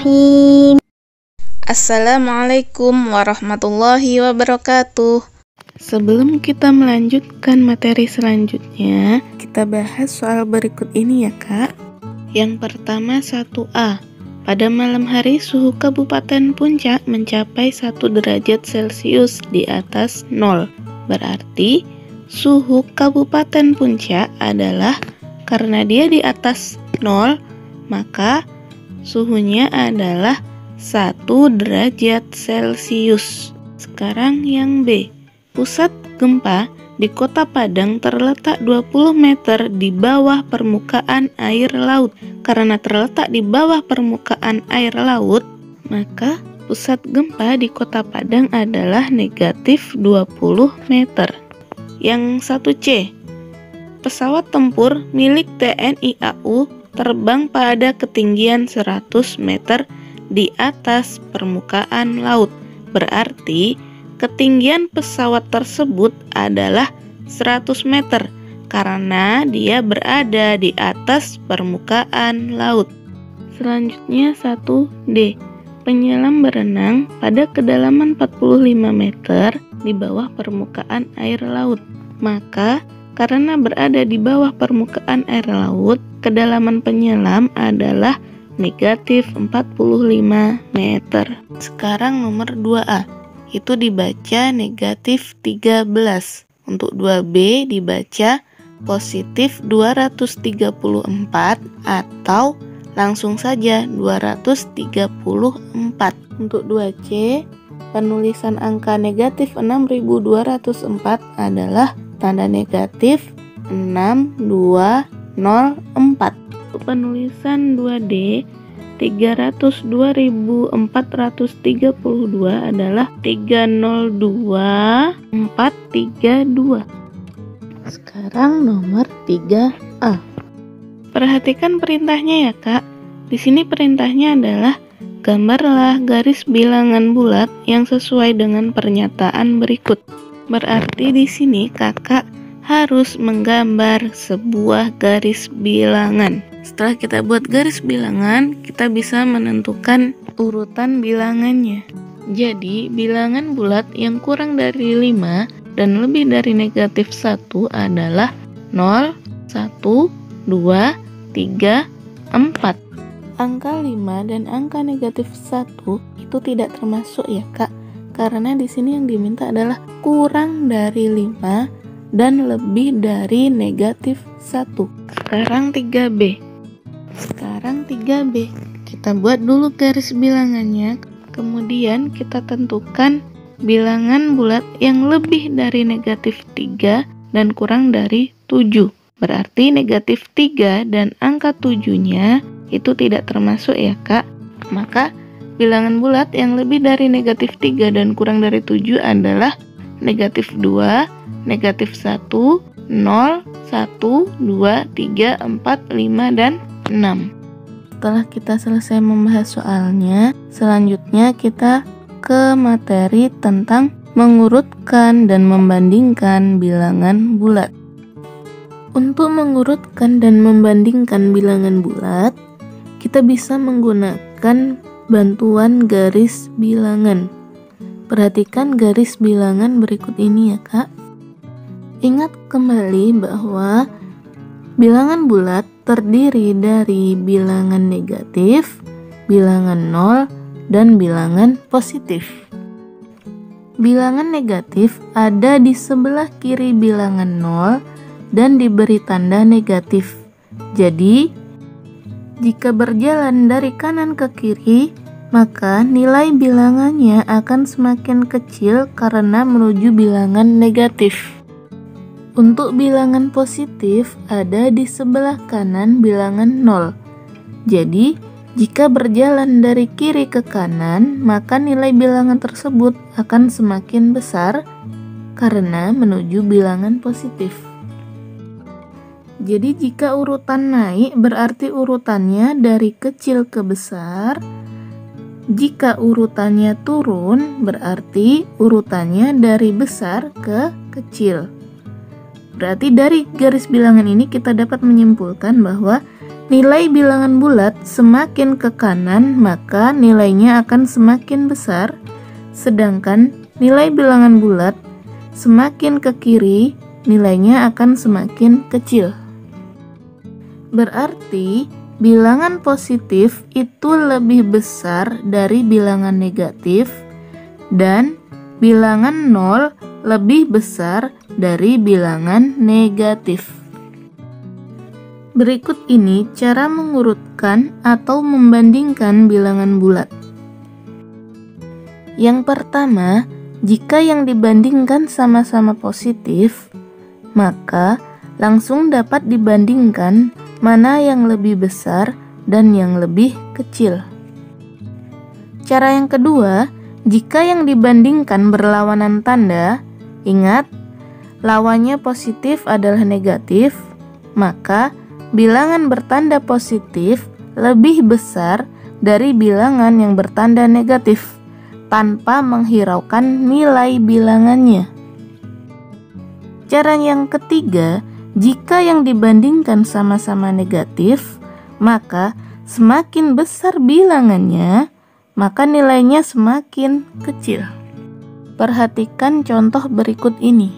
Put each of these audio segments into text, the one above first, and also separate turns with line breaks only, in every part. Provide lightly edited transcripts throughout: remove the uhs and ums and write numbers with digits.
Bismillahirrahmanirrahim.
Assalamualaikum warahmatullahi wabarakatuh. Sebelum kita melanjutkan materi selanjutnya, kita bahas soal berikut ini ya Kak. Yang pertama 1A. Pada malam hari suhu Kabupaten Puncak mencapai 1 derajat Celcius di atas 0. Berarti suhu Kabupaten Puncak adalah, karena dia di atas 0, maka suhunya adalah 1 derajat Celcius. Sekarang yang B. Pusat gempa di Kota Padang terletak 20 meter di bawah permukaan air laut. Karena terletak di bawah permukaan air laut, maka pusat gempa di Kota Padang adalah negatif 20 meter. Yang 1C. Pesawat tempur milik TNI AU terbang pada ketinggian 100 meter di atas permukaan laut. Berarti ketinggian pesawat tersebut adalah 100 meter karena dia berada di atas permukaan laut. Selanjutnya 1D. Penyelam berenang pada kedalaman 45 meter di bawah permukaan air laut. Maka karena berada di bawah permukaan air laut, kedalaman penyelam adalah negatif 45 meter. Sekarang nomor 2A, itu dibaca negatif 13. Untuk 2B dibaca positif 234 atau langsung saja 234. Untuk 2C, penulisan angka negatif 6204 adalah tanda negatif 6204. Untuk penulisan 2D, 302.432 adalah 302432. Sekarang nomor 3A. Perhatikan perintahnya ya Kak. Di sini perintahnya adalah gambarlah garis bilangan bulat yang sesuai dengan pernyataan berikut. Berarti di sini kakak harus menggambar sebuah garis bilangan. Setelah kita buat garis bilangan, kita bisa menentukan urutan bilangannya. Jadi, bilangan bulat yang kurang dari 5 dan lebih dari negatif 1 adalah 0, 1, 2, 3, 4. Angka 5 dan angka negatif 1 itu tidak termasuk ya Kak. Karena di sini yang diminta adalah kurang dari 5 dan lebih dari negatif 1. Sekarang 3B. Kita buat dulu garis bilangannya. Kemudian kita tentukan bilangan bulat yang lebih dari negatif 3 dan kurang dari 7. Berarti negatif 3 dan angka 7-nya itu tidak termasuk ya Kak. Maka bilangan bulat yang lebih dari negatif 3 dan kurang dari 7 adalah negatif 2, negatif 1, 0, 1, 2, 3, 4, 5, dan 6. Setelah kita selesai membahas soalnya, selanjutnya kita ke materi tentang mengurutkan dan membandingkan bilangan bulat. Untuk mengurutkan dan membandingkan bilangan bulat, kita bisa menggunakan bantuan garis bilangan. Perhatikan garis bilangan berikut ini ya Kak. Ingat kembali bahwa bilangan bulat terdiri dari bilangan negatif, bilangan 0, dan bilangan positif. Bilangan negatif ada di sebelah kiri bilangan 0 dan diberi tanda negatif. Jadi, jika berjalan dari kanan ke kiri, maka nilai bilangannya akan semakin kecil karena menuju bilangan negatif. Untuk bilangan positif ada di sebelah kanan bilangan 0. Jadi, jika berjalan dari kiri ke kanan, maka nilai bilangan tersebut akan semakin besar karena menuju bilangan positif. Jadi, jika urutan naik berarti urutannya dari kecil ke besar. Jika urutannya turun berarti urutannya dari besar ke kecil. Berarti dari garis bilangan ini kita dapat menyimpulkan bahwa nilai bilangan bulat semakin ke kanan, maka nilainya akan semakin besar, sedangkan nilai bilangan bulat semakin ke kiri, nilainya akan semakin kecil. Berarti bilangan positif itu lebih besar dari bilangan negatif dan bilangan 0 lebih besar dari bilangan negatif. Berikut ini cara mengurutkan atau membandingkan bilangan bulat. Yang pertama, jika yang dibandingkan sama-sama positif, maka langsung dapat dibandingkan mana yang lebih besar dan yang lebih kecil. Cara yang kedua, jika yang dibandingkan berlawanan tanda, ingat, lawannya positif adalah negatif, maka bilangan bertanda positif lebih besar dari bilangan yang bertanda negatif tanpa menghiraukan nilai bilangannya. Cara yang ketiga, jika yang dibandingkan sama-sama negatif, maka semakin besar bilangannya, maka nilainya semakin kecil. Perhatikan contoh berikut ini.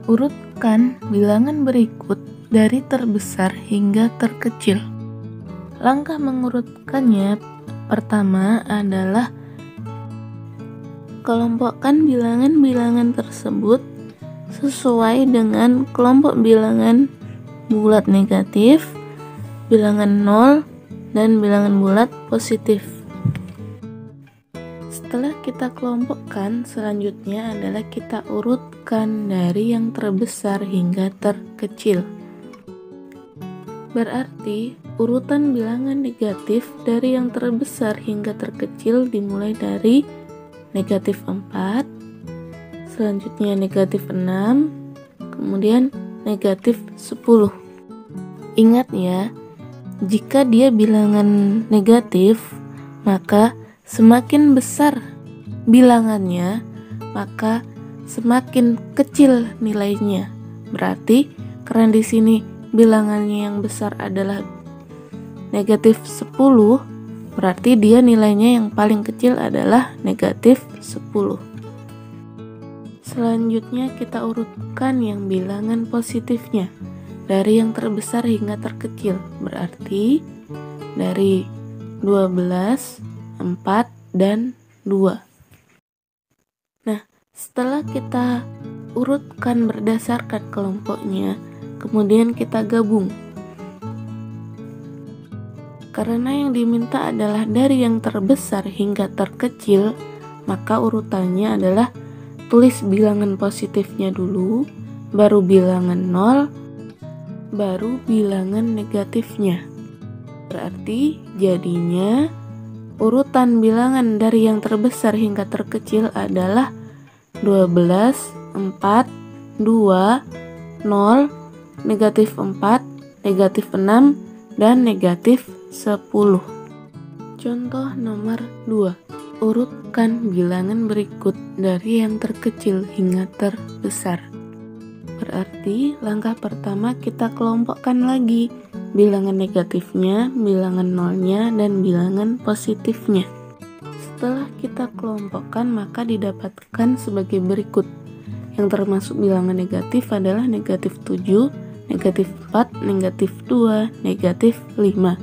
Urutkan bilangan berikut dari terbesar hingga terkecil. Langkah mengurutkannya pertama adalah kelompokkan bilangan-bilangan tersebut sesuai dengan kelompok bilangan bulat negatif, bilangan 0, dan bilangan bulat positif. Setelah kita kelompokkan, selanjutnya adalah kita urutkan dari yang terbesar hingga terkecil. Berarti urutan bilangan negatif dari yang terbesar hingga terkecil dimulai dari negatif 4, selanjutnya negatif 6, kemudian negatif 10. Ingat ya, jika dia bilangan negatif, maka semakin besar bilangannya, maka semakin kecil nilainya. Berarti karena di sini bilangannya yang besar adalah negatif 10, berarti dia nilainya yang paling kecil adalah negatif 10. Selanjutnya kita urutkan yang bilangan positifnya dari yang terbesar hingga terkecil. Berarti dari 12, 4, dan 2. Nah, setelah kita urutkan berdasarkan kelompoknya, kemudian kita gabung. Karena yang diminta adalah dari yang terbesar hingga terkecil, maka urutannya adalah tulis bilangan positifnya dulu, baru bilangan 0, baru bilangan negatifnya. Berarti jadinya urutan bilangan dari yang terbesar hingga terkecil adalah 12, 4, 2, 0, negatif 4, negatif 6, dan negatif 10. Contoh nomor 2. Urutkan bilangan berikut dari yang terkecil hingga terbesar. Berarti langkah pertama kita kelompokkan lagi bilangan negatifnya, bilangan nolnya, dan bilangan positifnya. Setelah kita kelompokkan, maka didapatkan sebagai berikut. Yang termasuk bilangan negatif adalah negatif 7, negatif 4, negatif 2, negatif 5.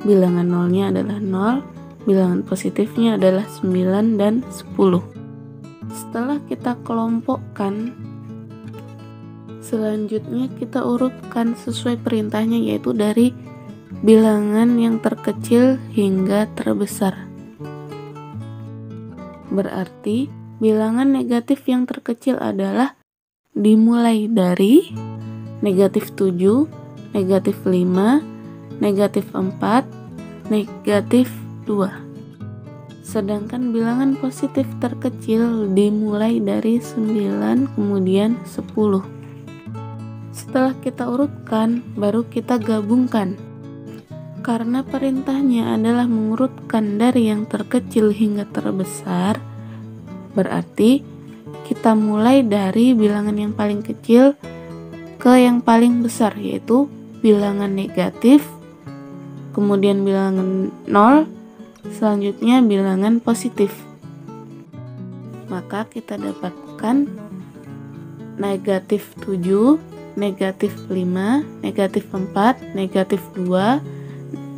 Bilangan nolnya adalah 0, bilangan positifnya adalah 9 dan 10. Setelah kita kelompokkan, selanjutnya kita urutkan sesuai perintahnya, yaitu dari bilangan yang terkecil hingga terbesar. Berarti bilangan negatif yang terkecil adalah dimulai dari negatif 7, negatif 5, negatif 4, negatif 2. Sedangkan bilangan positif terkecil dimulai dari 9 kemudian 10. Setelah kita urutkan, baru kita gabungkan. Karena perintahnya adalah mengurutkan dari yang terkecil hingga terbesar, berarti kita mulai dari bilangan yang paling kecil ke yang paling besar, yaitu bilangan negatif kemudian bilangan 0, selanjutnya bilangan positif. Maka kita dapatkan negatif 7, negatif 5, negatif 4, negatif 2,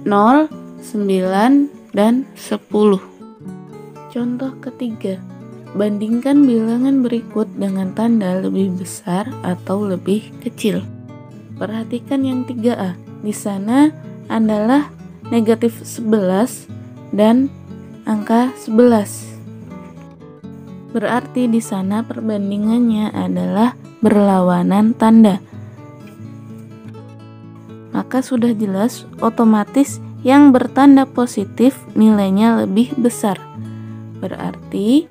0, 9, dan 10. Contoh ketiga, bandingkan bilangan berikut dengan tanda lebih besar atau lebih kecil. Perhatikan yang 3A. Di sana adalah negatif 11 dan angka 11. Berarti di sana perbandingannya adalah berlawanan tanda. Maka sudah jelas otomatis yang bertanda positif nilainya lebih besar. Berarti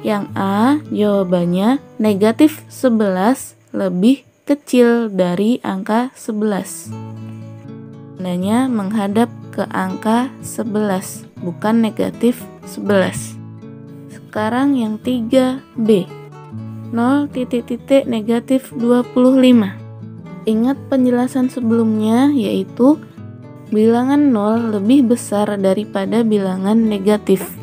yang A jawabannya negatif 11 lebih kecil dari angka 11. Tandanya menghadap ke angka 11, bukan negatif 11. Sekarang yang 3B, 0, negatif 25. Ingat penjelasan sebelumnya, yaitu bilangan 0 lebih besar daripada bilangan negatif.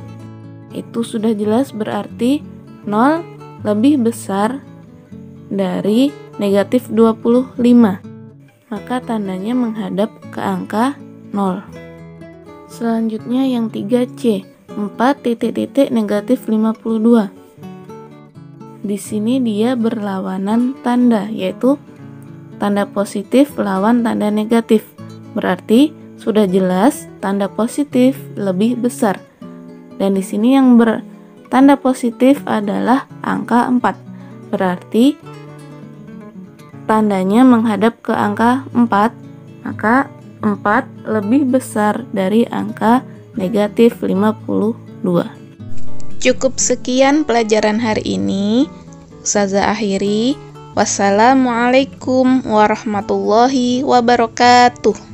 Itu sudah jelas, berarti 0 lebih besar dari negatif 25. Maka tandanya menghadap ke angka 0. Selanjutnya yang 3C, 4 negatif 52. Di sini dia berlawanan tanda, yaitu tanda positif lawan tanda negatif. Berarti sudah jelas tanda positif lebih besar. Dan di sini yang bertanda positif adalah angka 4. Berarti tandanya menghadap ke angka 4, maka 4 lebih besar dari angka negatif 52. Cukup sekian pelajaran hari ini. Ustazah akhiri. Wassalamualaikum warahmatullahi wabarakatuh.